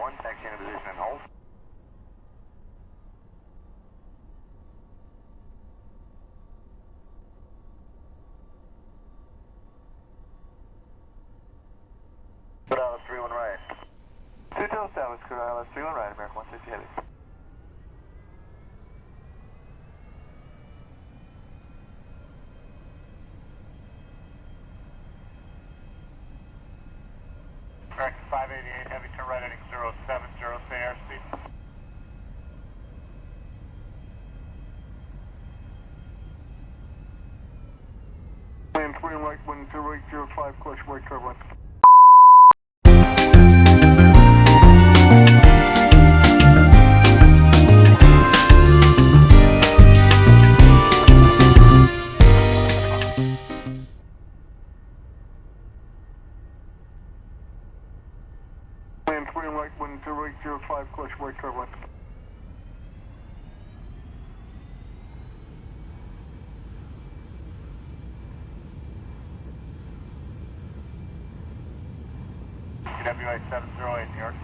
1, taxi into position and hold. Good Alice 31 right. 2 Delta Southwest, good Alice 31 right, American 160 heavy. American 588 heavy, turn right heading 070, say airspeed. Land 3 right, wind 2805, clutch right turbine. Land 3 right, wind 2805, clutch right turbine. JFK-EWR 708 New York.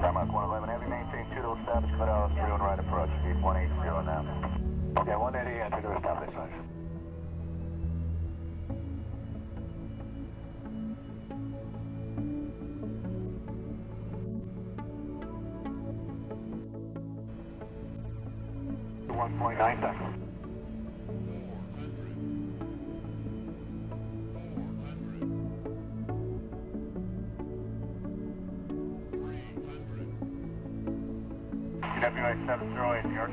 Mark 111 heavy, maintain 2 to establish, good Alice 31 right approach, speed 180 now. Okay, 180, enter to establish. .9 time. JFK-EWR 708 New York.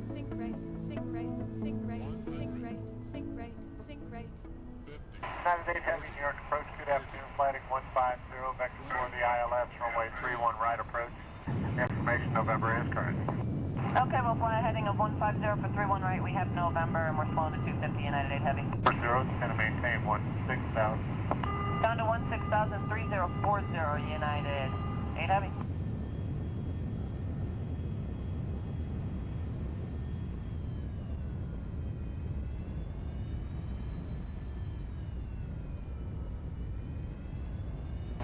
Sync rate, sync rate, sync rate, sync rate, sync rate, sync rate. United 8 heavy, New York approach, good afternoon, flighting 150, vector for the ILS, runway 31 right approach. Information November is current. Okay, we'll fly a heading of 150 for 31 right. We have November and we're slowing to 250 United 8 heavy. 40 is going to maintain 16,000. Down to 16,000, 3040 United 8 heavy.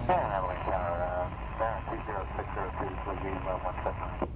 And Avalanche Tower, 30602, please be 179.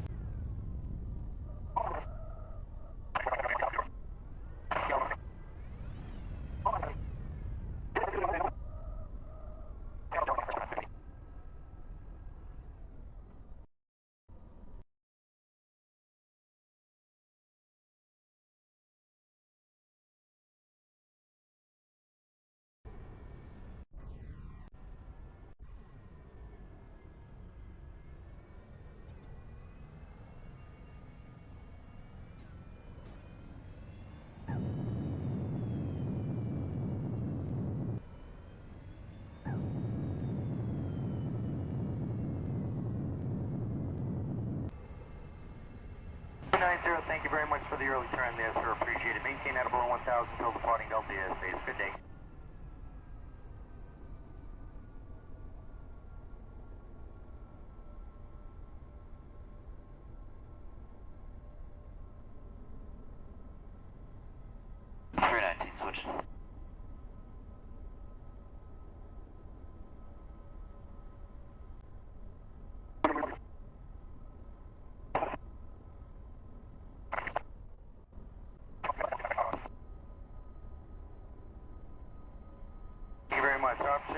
Thank you very much for the early turn there, sir. Appreciate it. Maintain at about 1,000 till departing Delta airspace. Good day.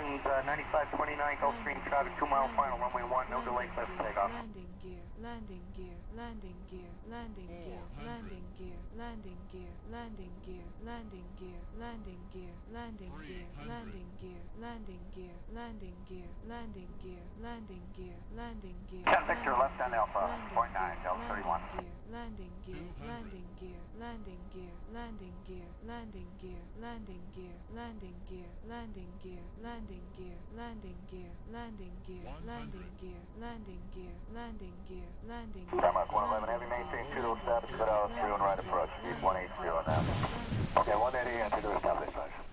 Winds 9529, Gulfstream traffic, 2 mile final, runway 1, no delay, clear for takeoff. Landing gear, landing gear, landing gear, landing gear, landing gear, landing gear, landing gear, landing gear, landing gear, landing gear, landing gear, landing gear, landing gear, landing gear, landing gear, landing gear. 10 Victor, left on Alpha, 0.9, Delta 31. Landing gear, landing gear, landing gear, landing gear, landing gear, landing gear, landing gear, landing gear, landing gear, landing gear, landing gear, landing gear, landing gear, landing gear, landing gear. Denmark 111 Heavy, maintain 2 established, good hour, 31 right approach, speed 180 now. Okay, 180 enter to established.